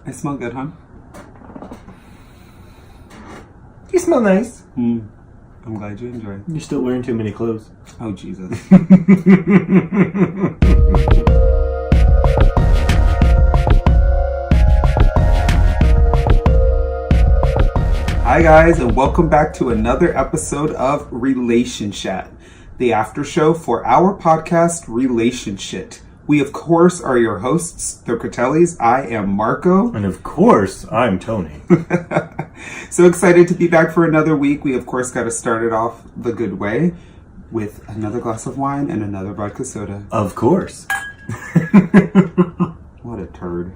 I smell good, huh? You smell nice. I'm glad you enjoyed. You're still wearing too many clothes. Oh, Jesus. Hi, guys, and welcome back to another episode of Relation Chat, the after show for our podcast, Relation Shit. We, of course, are your hosts, the Critellis. I am Marco. And of course, I'm Tony. So excited to be back for another week. We, of course, got to start it off the good way with another glass of wine and another vodka soda. Of course. What a turd.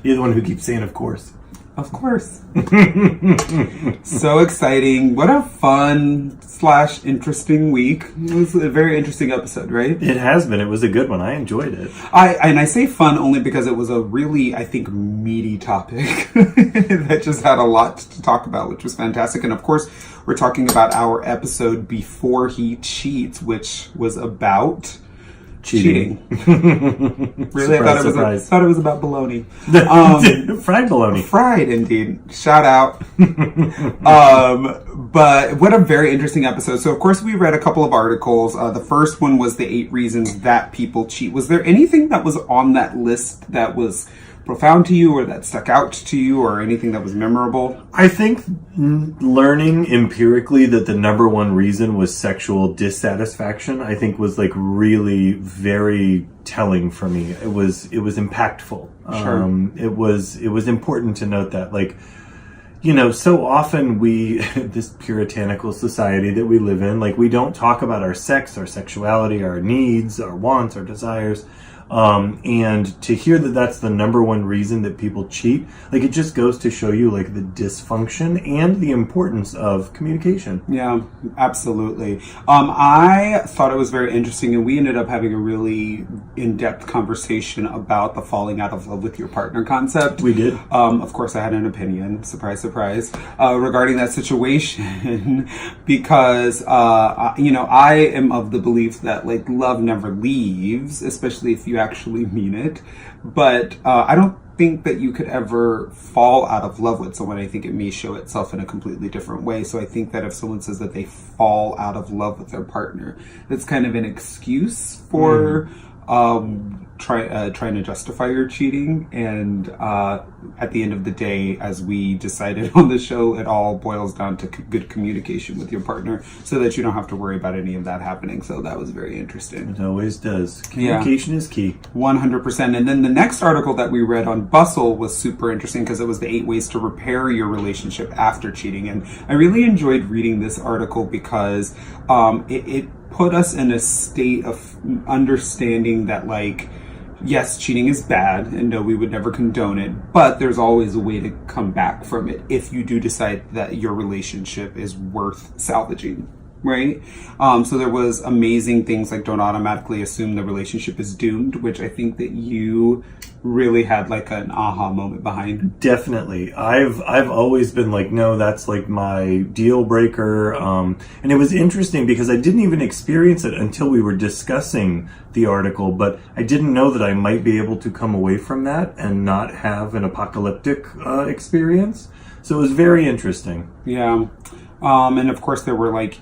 You're the one who keeps saying, of course. Of course. So exciting. What a fun / interesting week. It was a very interesting episode, right? It has been. It was a good one. I enjoyed it. I say fun only because it was a really, I think, meaty topic that just had a lot to talk about, which was fantastic. And of course, we're talking about our episode Before He Cheats, which was about cheating. Really? Surprise, I thought it was about bologna. Fried bologna. Fried, indeed. Shout out. But what a very interesting episode. So, of course, we read a couple of articles. The first one was the 8 reasons that people cheat. Was there anything that was on that list that was profound to you or that stuck out to you or anything that was memorable? I think learning empirically that the number one reason was sexual dissatisfaction, I think was like really very telling for me. It was impactful. Sure. It was important to note that, like, you know, so often this puritanical society that we live in, like, we don't talk about our sex, our sexuality, our needs, our wants, our desires. And to hear that that's the number one reason that people cheat, like, it just goes to show you, like, the dysfunction and the importance of communication. Yeah, absolutely. I thought it was very interesting, and we ended up having a really in-depth conversation about the falling out of love with your partner concept. We did. Of course, I had an opinion, surprise, surprise, regarding that situation because, I am of the belief that, like, love never leaves, especially if you actually mean it. But I don't think that you could ever fall out of love with someone. I think it may show itself in a completely different way. So I think that if someone says that they fall out of love with their partner, that's kind of an excuse for trying to justify your cheating. And at the end of the day, as we decided on the show, it all boils down to good communication with your partner so that you don't have to worry about any of that happening. So that was very interesting. It always does. Communication is key. 100%. And then the next article that we read on Bustle was super interesting because it was the 8 ways to repair your relationship after cheating. And I really enjoyed reading this article because it put us in a state of understanding that, like, yes, cheating is bad, and no, we would never condone it, but there's always a way to come back from it if you do decide that your relationship is worth salvaging, right? So there was amazing things like don't automatically assume the relationship is doomed, which I think that you really had like an aha moment behind. Definitely. I've always been like, no, that's like my deal breaker. And it was interesting because I didn't even experience it until we were discussing the article, but I didn't know that I might be able to come away from that and not have an apocalyptic experience. So it was very interesting. Yeah. And of course there were like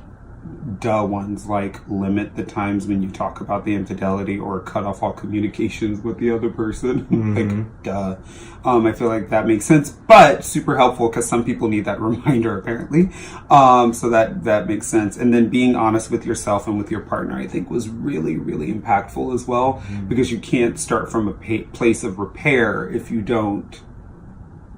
ones like limit the times when you talk about the infidelity or cut off all communications with the other person. Like, duh. I feel like that makes sense, but super helpful because some people need that reminder apparently. So that makes sense. And then being honest with yourself and with your partner, I think, was really, really impactful as well, because you can't start from a place of repair if you don't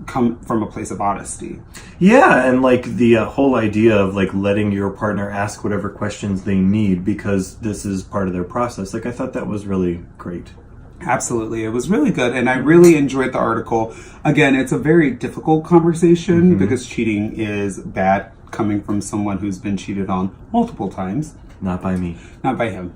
come from a place of honesty. Yeah, and like the whole idea of like letting your partner ask whatever questions they need because this is part of their process. Like, I thought that was really great. Absolutely. It was really good. And I really enjoyed the article. Again, it's a very difficult conversation because cheating is bad coming from someone who's been cheated on multiple times. Not by me. Not by him.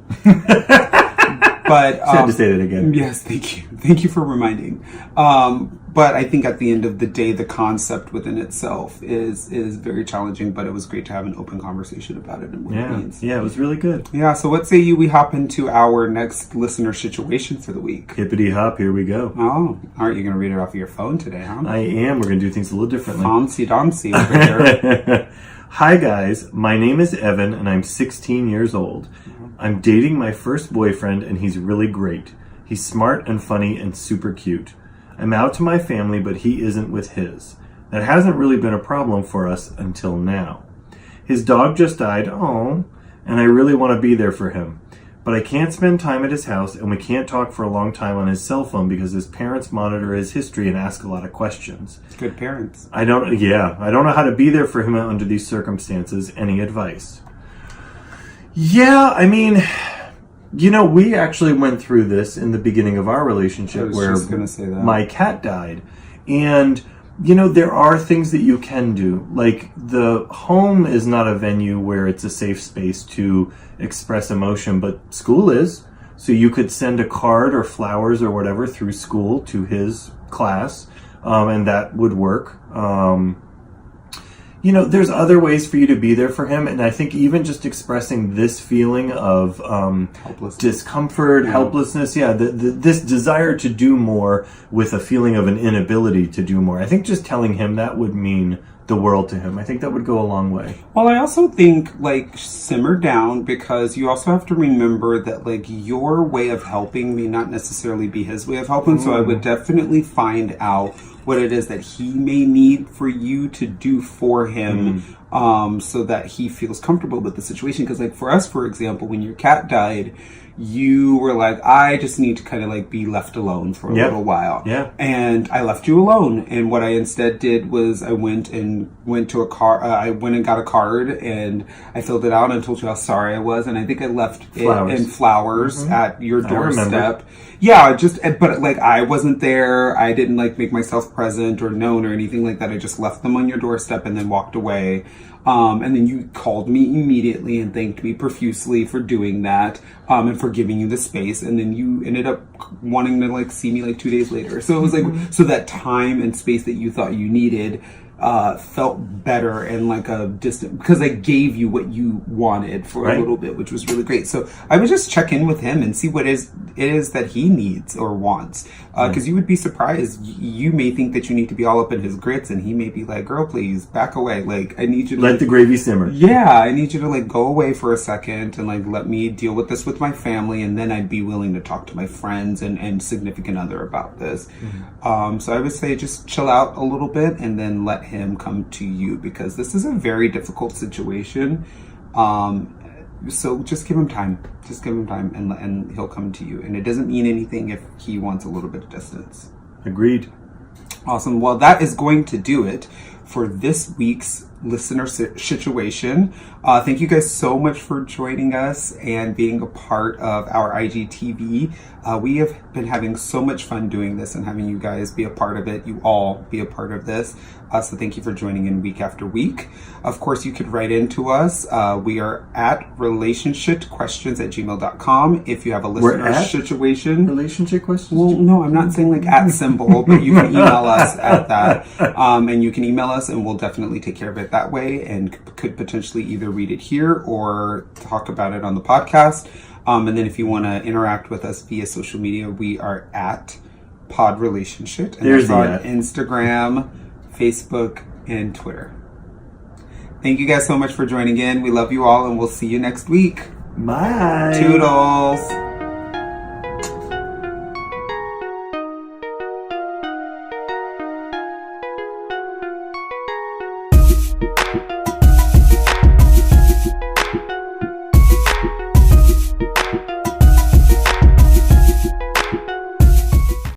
But had to say that again. Yes, thank you. Thank you for reminding. But I think at the end of the day, the concept within itself is very challenging, but it was great to have an open conversation about it and what it means. Yeah, it was really good. Yeah, so what say we hop into our next listener situation for the week? Hippity hop, here we go. Oh, aren't you going to read it off of your phone today, huh? I am. We're going to do things a little differently. Fancy dancy over here. Hi guys, my name is Evan and I'm 16 years old. I'm dating my first boyfriend and he's really great. He's smart and funny and super cute. I'm out to my family, but he isn't with his. That hasn't really been a problem for us until now. His dog just died, and I really want to be there for him. But I can't spend time at his house, and we can't talk for a long time on his cell phone because his parents monitor his history and ask a lot of questions. Good parents. I don't know how to be there for him under these circumstances. Any advice? Yeah, I mean, we actually went through this in the beginning of our relationship where my cat died. And, there are things that you can do. Like, the home is not a venue where it's a safe space to express emotion, but school is. So you could send a card or flowers or whatever through school to his class, and that would work. There's other ways for you to be there for him. And I think even just expressing this feeling of discomfort, helplessness, this desire to do more with a feeling of an inability to do more. I think just telling him that would mean the world to him. I think that would go a long way. Well, I also think, simmer down, because you also have to remember that, your way of helping may not necessarily be his way of helping. So I would definitely find out what it is that he may need for you to do for him, so that he feels comfortable with the situation. Because, for us, for example, when your cat died, you were like, I just need to kind of be left alone for a little while. Yeah. And I left you alone. And what I instead did was I went and got a card and I filled it out and told you how sorry I was. And I think I left it in flowers at your doorstep. Yeah, but I wasn't there. I didn't make myself present or known or anything like that. I just left them on your doorstep and then walked away. And then you called me immediately and thanked me profusely for doing that, and for giving you the space. And then you ended up wanting to see me 2 days later. So it was so that time and space that you thought you needed felt better and a distant, because I gave you what you wanted for a little bit, which was really great. So I would just check in with him and see what it is that he needs or wants, because you would be surprised. You may think that you need to be all up in his grits, and he may be like, girl, please back away. I need you to let the gravy simmer. Yeah, I need you to go away for a second and let me deal with this with my family, and then I'd be willing to talk to my friends and significant other about this. So I would say just chill out a little bit and then let him come to you, because this is a very difficult situation. So just give him time. Just give him time, and he'll come to you. And it doesn't mean anything if he wants a little bit of distance. Agreed. Awesome. Well, that is going to do it for this week's Listener Shituation. Thank you guys so much for joining us and being a part of our IGTV. We have been having so much fun doing this and having you guys be a part of it. You all be a part of this. So thank you for joining in week after week. Of course, you could write into us. We are at relationshipquestions@gmail.com. If you have a listener situation. Relationship questions? Well, no, I'm not saying at symbol, but you can email us at that. And you can email us and we'll definitely take care of it that way, and could potentially either read it here or talk about it on the podcast. And then if you want to interact with us via social media, we are at Pod Relationship. And there's on Instagram, Facebook, and Twitter. Thank you guys so much for joining in. We love you all, and we'll see you next week. Bye. Toodles.